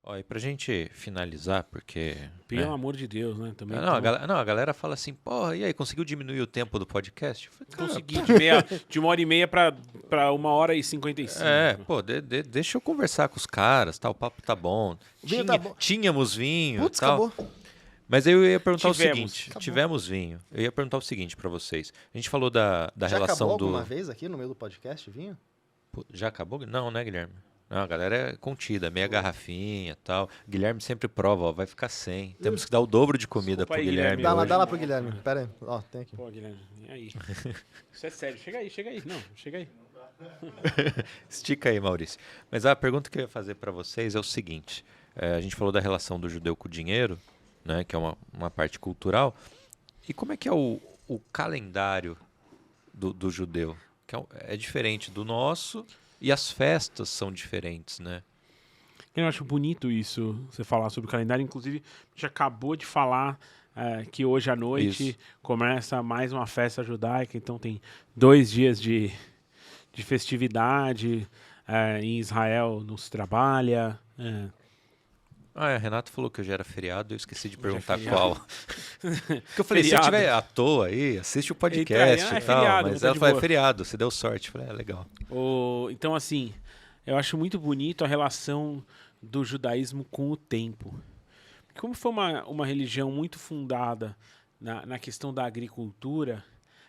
Ó, e pra gente finalizar, porque... Pelo amor de Deus, né? Também A galera fala assim, porra, e aí, conseguiu diminuir o tempo do podcast? Eu falei, cara, consegui de 1h30 pra 1h55. pô, deixa eu conversar com os caras, tá? O papo tá bom. O vinho tá bom. Tínhamos vinho e Putz, tal. acabou. Mas eu ia perguntar Tivemos. o seguinte, Acabou. tivemos vinho. Eu ia perguntar o seguinte pra vocês. A gente falou da Já relação acabou do... alguma vez aqui no meio do podcast, vinho? Pô, já acabou? Não, né, Guilherme? Não, a galera é contida, meia garrafinha e tal. Guilherme sempre prova, ó, vai ficar 100. Temos que dar o dobro de comida Desculpa pro aí, Guilherme Guilherme. hoje. Dá lá pro Guilherme. Pera aí. Ó, tem aqui. Pô, Guilherme, e aí? Isso é sério. Chega aí. Não, chega aí. Estica aí, Maurício. Mas a pergunta que eu ia fazer para vocês é o seguinte. A gente falou da relação do judeu com o dinheiro, né, que é uma parte cultural. E como é que é o calendário do judeu? Que é diferente do nosso e as festas são diferentes, né? Eu acho bonito isso, você falar sobre o calendário. Inclusive, a gente acabou de falar que hoje à noite começa mais uma festa judaica. Então tem 2 dias de festividade. Em Israel não se trabalha. A Renata falou que hoje era feriado, eu esqueci de perguntar feriado. qual. Porque eu falei, se Feriado. você estiver à toa aí, assiste o podcast Entra aí, e tal. feriado, Mas tá ela de falou, é boa. feriado, você deu sorte. Eu falei, legal. Então, assim, eu acho muito bonito a relação do judaísmo com o tempo. Como foi uma religião muito fundada na questão da agricultura,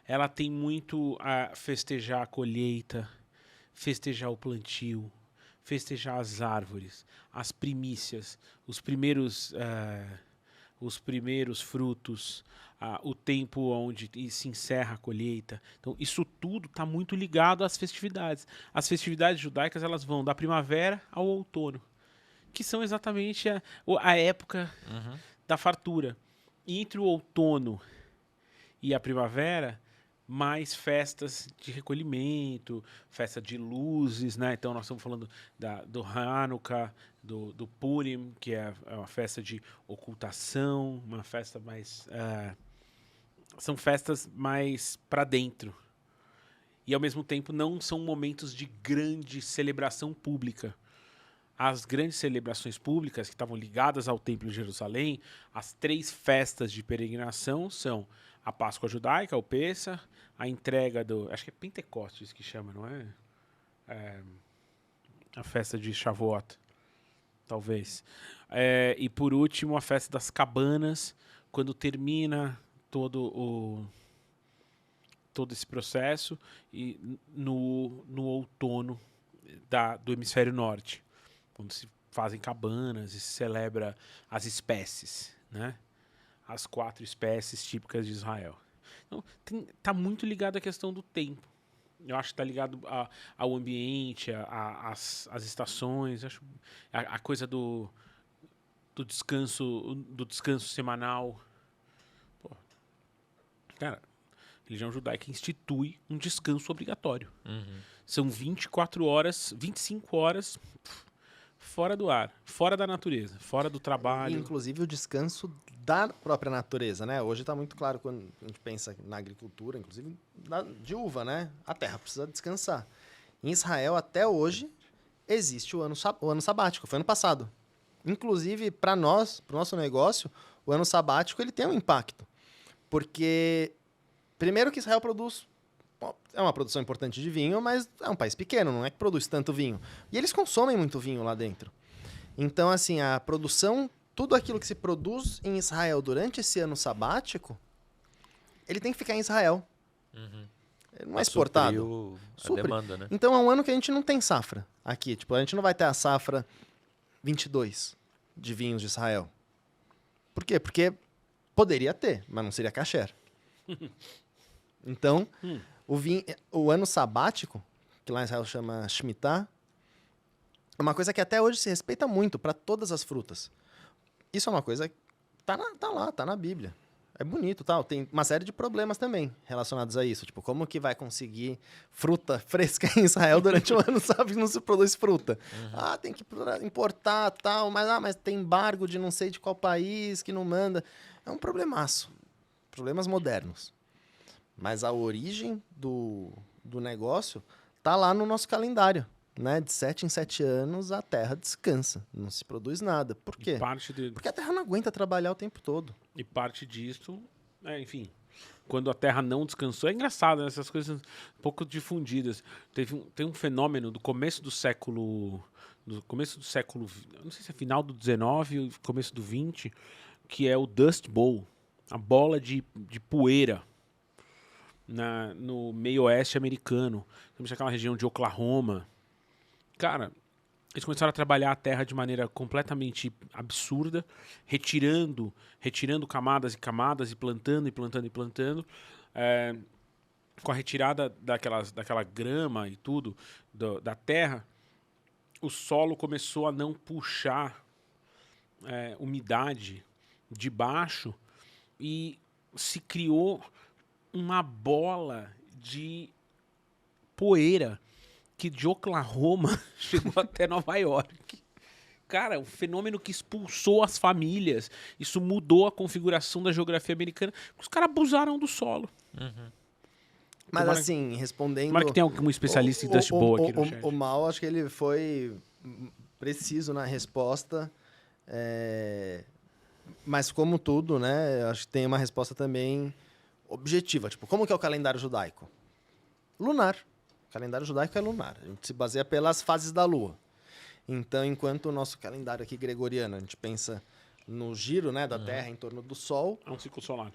ela tem muito a festejar a colheita, festejar o plantio, festejar as árvores, as primícias, os primeiros frutos, o tempo onde se encerra a colheita. Então, isso tudo está muito ligado às festividades. As festividades judaicas elas vão da primavera ao outono, que são exatamente a época da fartura. E entre o outono e a primavera, mais festas de recolhimento, festa de luzes, né? Então nós estamos falando do Hanukkah, do Purim, que é uma festa de ocultação, uma festa mais... são festas mais para dentro. E ao mesmo tempo não são momentos de grande celebração pública. As grandes celebrações públicas que estavam ligadas ao Templo de Jerusalém, as 3 festas de peregrinação são a Páscoa Judaica, o Pêssar, a entrega acho que é Pentecostes que chama, não é? A festa de Shavuot, talvez. E por último, a festa das cabanas, quando termina todo esse processo e no outono do hemisfério norte, quando se fazem cabanas e se celebra as espécies, né? As 4 espécies típicas de Israel. Então, tá muito ligado à questão do tempo. Eu acho que está ligado ao ambiente, às estações. Acho a coisa do descanso semanal. Pô, cara, a religião judaica institui um descanso obrigatório. São 24 horas, 25 horas fora do ar, fora da natureza, fora do trabalho. Inclusive o descanso da própria natureza, né? Hoje está muito claro quando a gente pensa na agricultura, inclusive de uva, né? A terra precisa descansar. Em Israel, até hoje, existe o ano sabático. Foi ano passado. Inclusive, para nós, para o nosso negócio, o ano sabático ele tem um impacto. Porque, primeiro que Israel produz... É uma produção importante de vinho, mas é um país pequeno, não é que produz tanto vinho. E eles consomem muito vinho lá dentro. Então, assim, a produção, tudo aquilo que se produz em Israel durante esse ano sabático, ele tem que ficar em Israel. Ele não é exportado. A demanda, né? Então, é um ano que a gente não tem safra aqui. Tipo, a gente não vai ter a safra 22 de vinhos de Israel. Por quê? Porque poderia ter, mas não seria kasher. Então... O ano sabático, que lá em Israel chama Shemitah, é uma coisa que até hoje se respeita muito para todas as frutas. Isso é uma coisa que tá na Bíblia. É bonito, tal. Tem uma série de problemas também relacionados a isso. Tipo, como que vai conseguir fruta fresca em Israel durante o ano, sabe? Não se produz fruta. Tem que importar, tal. Mas tem embargo de não sei de qual país que não manda. É um problemaço. Problemas modernos. Mas a origem do negócio tá lá no nosso calendário, né? De 7 em 7 anos, a terra descansa. Não se produz nada. Por quê? Porque a terra não aguenta trabalhar o tempo todo. E parte disso, enfim, quando a Terra não descansou, é engraçado, né? Essas coisas um pouco difundidas. Tem um fenômeno do começo do século, não sei se é final do 19 ou começo do 20, que é o Dust Bowl, a bola de poeira no meio oeste americano, temos aquela região de Oklahoma. Cara, eles começaram a trabalhar a terra de maneira completamente absurda, retirando camadas e camadas, e plantando, e plantando, e plantando. Com a retirada daquela grama e tudo da terra, o solo começou a não puxar umidade de baixo e se criou uma bola de poeira que de Oklahoma chegou até Nova York. Cara, um fenômeno que expulsou as famílias. Isso mudou a configuração da geografia americana. Os caras abusaram do solo. Uhum. Mas assim, respondendo... Tomara que tenha algum especialista em Dust Bowl aqui no chat. O Mal, acho que ele foi preciso na resposta. Mas como tudo, né? Acho que tem uma resposta também objetiva. Tipo, como que é o calendário judaico? Lunar. O calendário judaico é lunar. A gente se baseia pelas fases da Lua. Então, enquanto o nosso calendário aqui gregoriano, a gente pensa no giro, né, da Terra em torno do Sol. É um ciclo solar.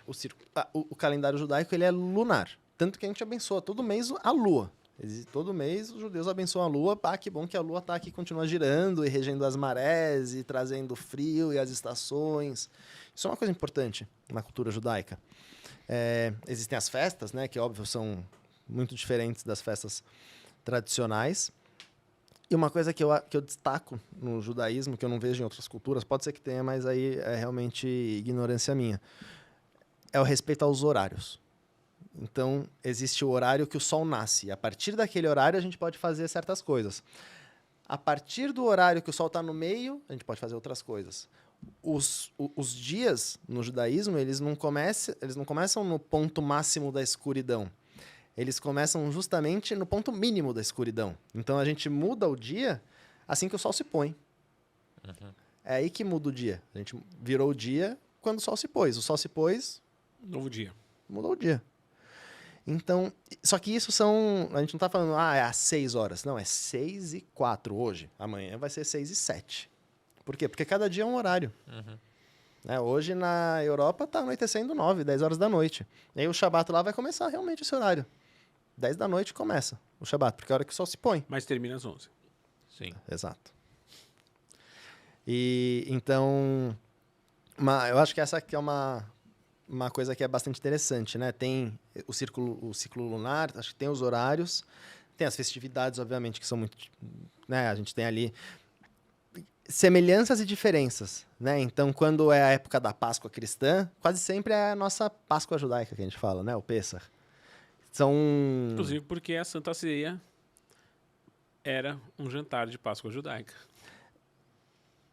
O calendário judaico ele é lunar. Tanto que a gente abençoa todo mês a Lua. Todo mês os judeus abençoam a Lua. Que bom que a Lua está aqui, continua girando e regendo as marés e trazendo frio e as estações. Isso é uma coisa importante na cultura judaica. Existem as festas, né, que, óbvio, são muito diferentes das festas tradicionais. E uma coisa que eu destaco no judaísmo, que eu não vejo em outras culturas, pode ser que tenha, mas aí é realmente ignorância minha, é o respeito aos horários. Então, existe o horário que o sol nasce. E a partir daquele horário, a gente pode fazer certas coisas. A partir do horário que o sol está no meio, a gente pode fazer outras coisas. Os dias no judaísmo, eles não começam no ponto máximo da escuridão. Eles começam justamente no ponto mínimo da escuridão. Então, a gente muda o dia assim que o sol se põe. Uhum. É aí que muda o dia. A gente virou o dia quando o sol se pôs. O sol se pôs... Novo dia. Mudou o dia. Então, só que isso são... A gente não está falando, é às 6 horas. Não, é 6:04 hoje. Amanhã vai ser 6:07. Por quê? Porque cada dia é um horário. Uhum. Hoje, na Europa, está anoitecendo 10 horas da noite. E aí o Shabat lá vai começar realmente esse horário. 10 da noite começa o Shabat, porque é a hora que o sol se põe. Mas termina às 11. Sim. Exato. E, então, eu acho que essa aqui é uma coisa que é bastante interessante, né? Tem o ciclo lunar, acho que tem os horários, tem as festividades, obviamente, que são muito... Né? A gente tem ali semelhanças e diferenças, né? Então, quando é a época da Páscoa cristã, quase sempre é a nossa Páscoa judaica que a gente fala, né? O Pêssar. Inclusive porque a Santa Ceia era um jantar de Páscoa judaica.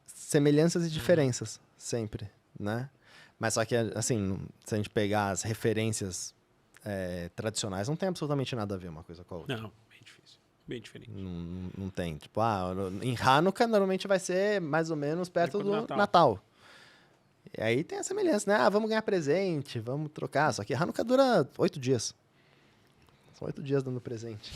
Semelhanças e diferenças, sempre, né? Mas só que, assim, se a gente pegar as referências tradicionais, não tem absolutamente nada a ver uma coisa com a outra. Não, bem difícil. Bem diferente. Não tem. Tipo, em Hanukkah, normalmente vai ser mais ou menos perto do Natal. E aí tem a semelhança, né? Vamos ganhar presente, vamos trocar. Só que Hanukkah dura 8 dias. São 8 dias dando presente.